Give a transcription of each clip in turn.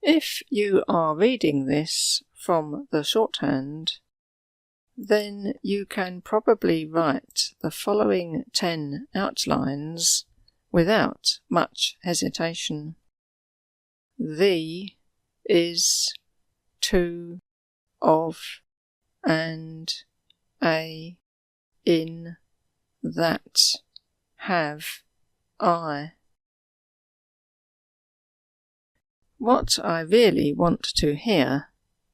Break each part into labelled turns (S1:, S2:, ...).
S1: If you are reading this from the shorthand, then you can probably write the following 10 outlines without much hesitation. The, is, to, of, and, a, in, that, have, I. What I really want to hear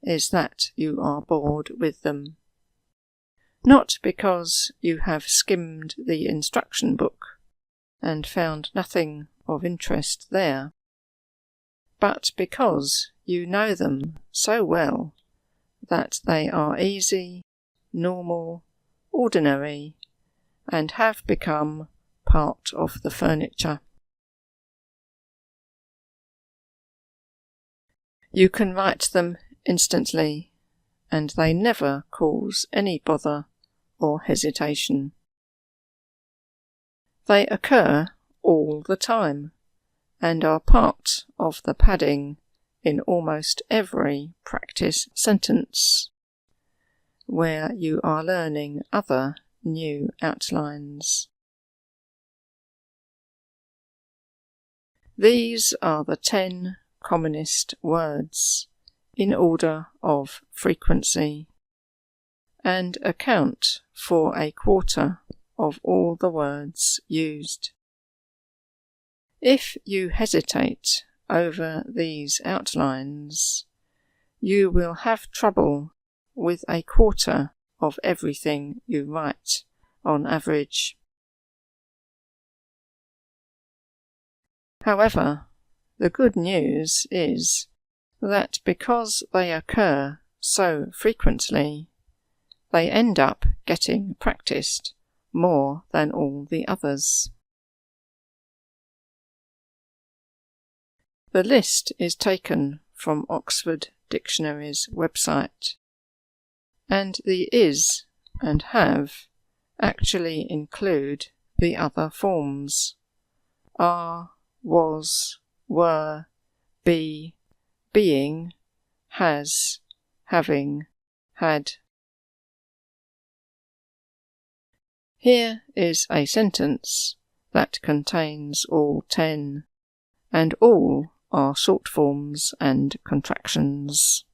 S1: is that you are bored with them. Not because you have skimmed the instruction book and found nothing of interest there, but because you know them so well that they are easy, normal, ordinary, and have become part of the furniture. You can write them instantly, and they never cause any bother or hesitation. They occur all the time, and are part of the padding in almost every practice sentence, where you are learning other new outlines. These are the 10 commonest words in order of frequency, and account for a quarter of all the words used. If you hesitate over these outlines, you will have trouble with a quarter of everything you write on average. However, the good news is that because they occur so frequently, they end up getting practiced more than all the others. The list is taken from Oxford Dictionary's website, and the is and have actually include the other forms: are, was, were, be, being, has, having, had. Here is a sentence that contains all 10, and all are short forms and contractions.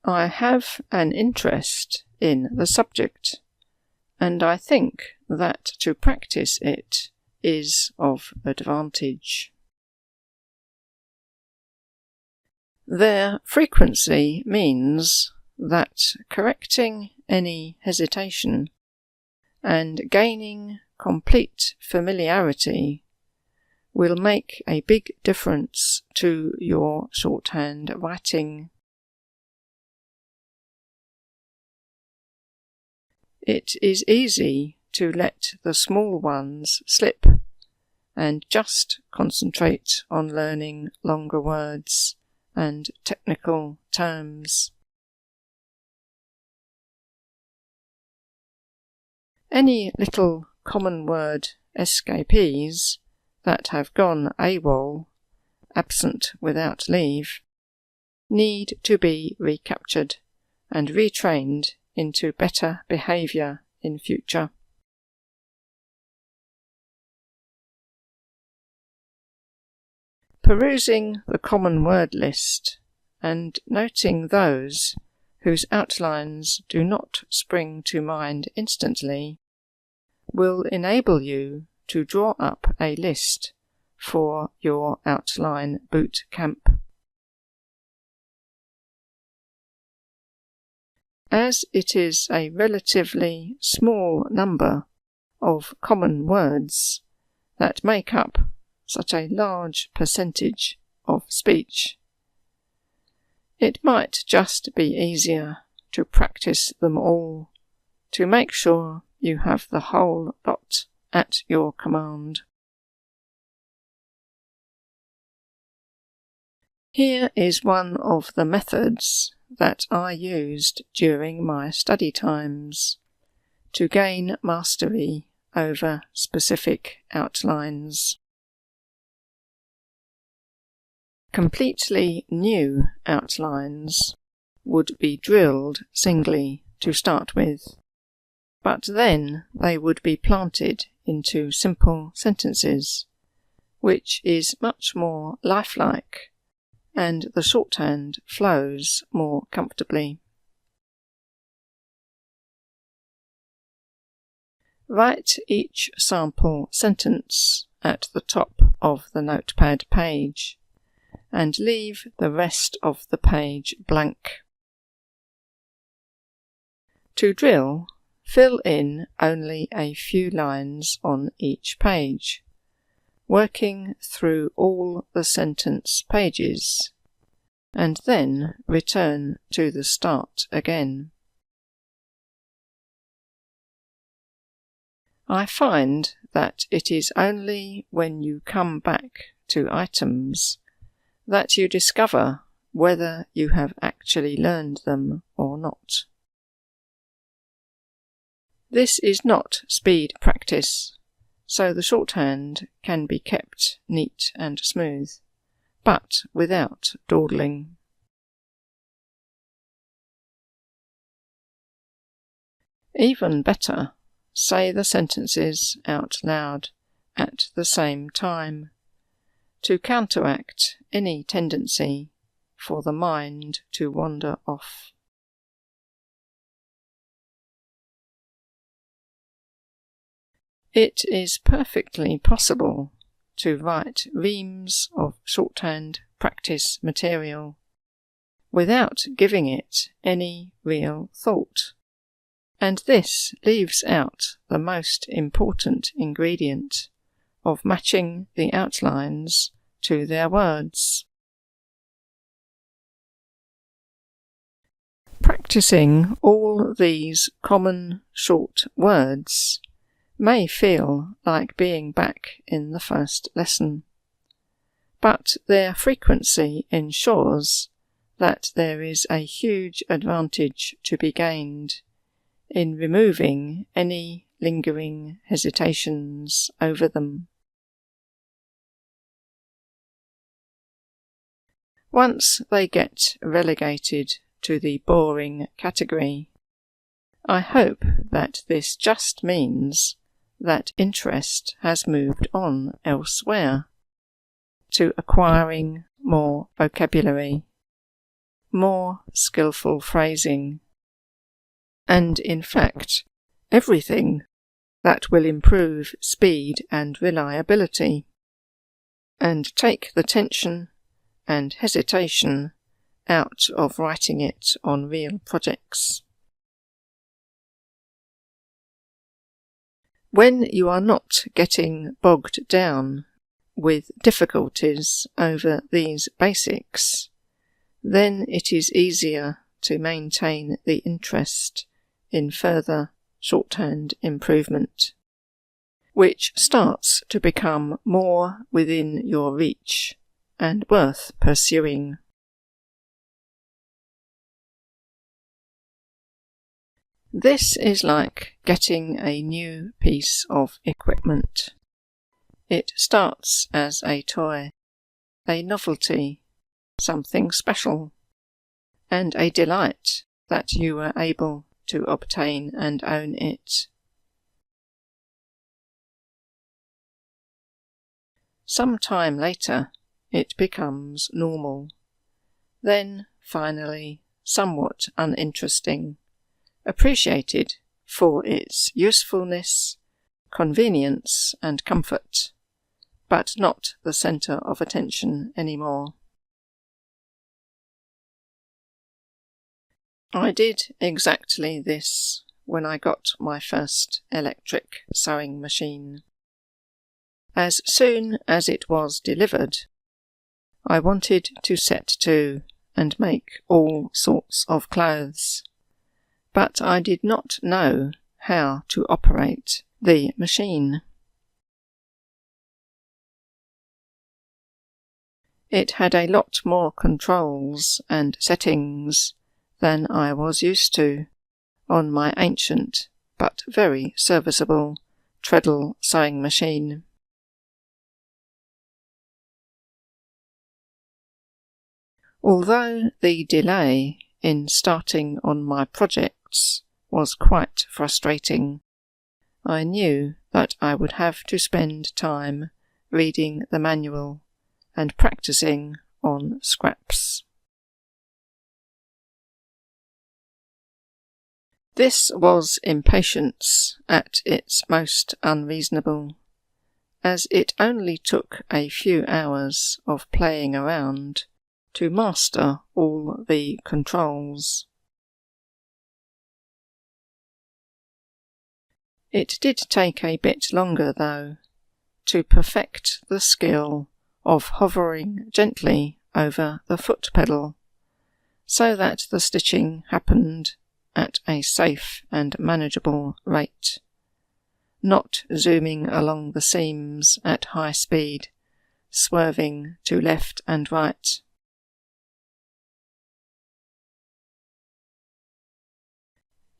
S1: I have an interest in the subject, and I think that to practice it is of advantage. Their frequency means that correcting any hesitation and gaining complete familiarity will make a big difference to your shorthand writing. It is easy to let the small ones slip and just concentrate on learning longer words and technical terms. Any little common word escapees that have gone AWOL, absent without leave, need to be recaptured and retrained into better behaviour in future. Perusing the common word list and noting those whose outlines do not spring to mind instantly will enable you to draw up a list for your outline boot camp. As it is a relatively small number of common words that make up such a large percentage of speech, it might just be easier to practice them all to make sure you have the whole lot at your command. Here is one of the methods that I used during my study times to gain mastery over specific outlines. Completely new outlines would be drilled singly to start with, but then they would be planted into simple sentences, which is much more lifelike, and the shorthand flows more comfortably. Write each sample sentence at the top of the notepad page, and leave the rest of the page blank. To drill, fill in only a few lines on each page, working through all the sentence pages, and then return to the start again. I find that it is only when you come back to items that you discover whether you have actually learned them or not. This is not speed practice, so the shorthand can be kept neat and smooth, but without dawdling. Even better, say the sentences out loud at the same time, to counteract any tendency for the mind to wander off. It is perfectly possible to write reams of shorthand practice material without giving it any real thought, and this leaves out the most important ingredient of matching the outlines to their words. Practicing all these common short words may feel like being back in the first lesson, but their frequency ensures that there is a huge advantage to be gained in removing any lingering hesitations over them. Once they get relegated to the boring category, I hope that this just means that interest has moved on elsewhere, to acquiring more vocabulary, more skillful phrasing, and in fact everything that will improve speed and reliability, and take the tension and hesitation out of writing it on real projects. When you are not getting bogged down with difficulties over these basics, then it is easier to maintain the interest in further shorthand improvement, which starts to become more within your reach and worth pursuing. This is like getting a new piece of equipment. It starts as a toy, a novelty, something special, and a delight that you were able to obtain and own it. Some time later, it becomes normal, then finally somewhat uninteresting, appreciated for its usefulness, convenience and comfort, but not the centre of attention anymore. I did exactly this when I got my first electric sewing machine. As soon as it was delivered, I wanted to set to and make all sorts of clothes, but I did not know how to operate the machine. It had a lot more controls and settings than I was used to on my ancient but very serviceable treadle sewing machine. Although the delay in starting on my projects was quite frustrating, I knew that I would have to spend time reading the manual and practicing on scraps. This was impatience at its most unreasonable, as it only took a few hours of playing around to master all the controls. It did take a bit longer, though, to perfect the skill of hovering gently over the foot pedal, so that the stitching happened at a safe and manageable rate, not zooming along the seams at high speed, swerving to left and right.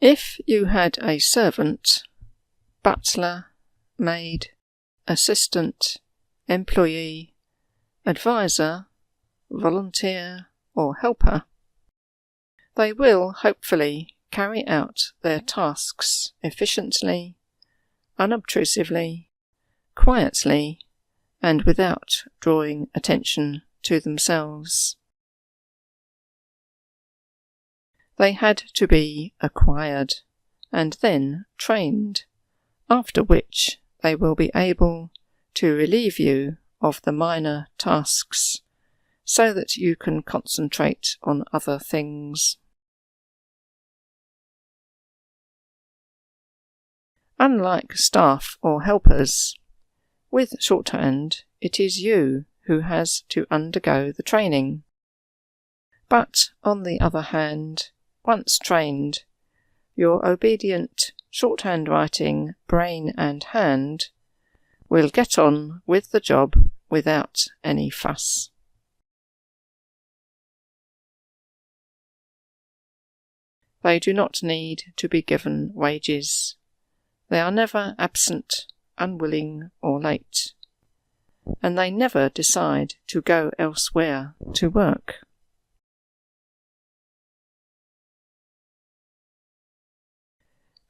S1: If you had a servant, butler, maid, assistant, employee, advisor, volunteer, or helper, they will hopefully carry out their tasks efficiently, unobtrusively, quietly, and without drawing attention to themselves. They had to be acquired and then trained, after which they will be able to relieve you of the minor tasks so that you can concentrate on other things. Unlike staff or helpers, with shorthand it is you who has to undergo the training. But, on the other hand, once trained, your obedient shorthand writing brain and hand will get on with the job without any fuss. They do not need to be given wages. They are never absent, unwilling, or late, and they never decide to go elsewhere to work.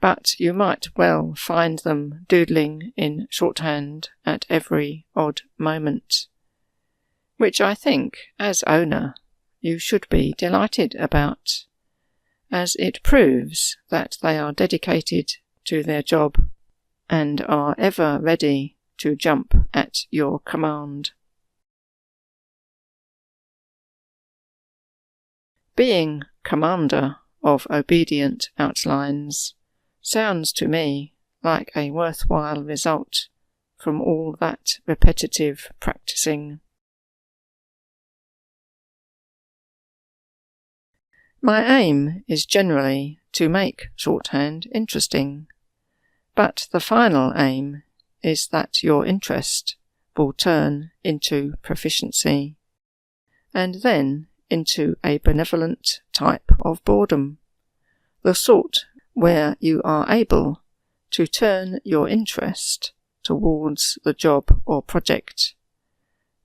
S1: But you might well find them doodling in shorthand at every odd moment, which I think, as owner, you should be delighted about, as it proves that they are dedicated to their job and are ever ready to jump at your command. Being commander of obedient outlines sounds to me like a worthwhile result from all that repetitive practicing. My aim is generally to make shorthand interesting, but the final aim is that your interest will turn into proficiency, and then into a benevolent type of boredom, the sort where you are able to turn your interest towards the job or project,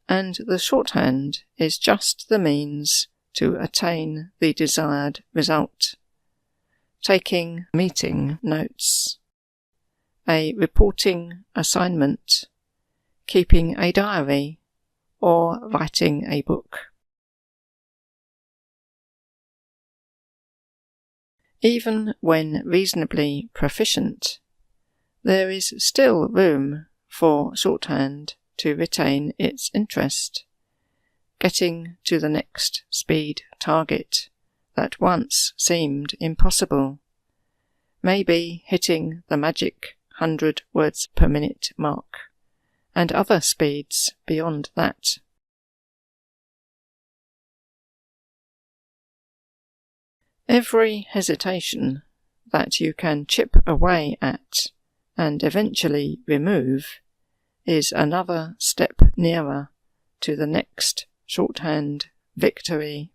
S1: and the shorthand is just the means to attain the desired result. Taking meeting notes, a reporting assignment, keeping a diary, or writing a book. Even when reasonably proficient, there is still room for shorthand to retain its interest, getting to the next speed target that once seemed impossible, maybe hitting the magic 100 words per minute mark, and other speeds beyond that. Every hesitation that you can chip away at and eventually remove is another step nearer to the next shorthand victory.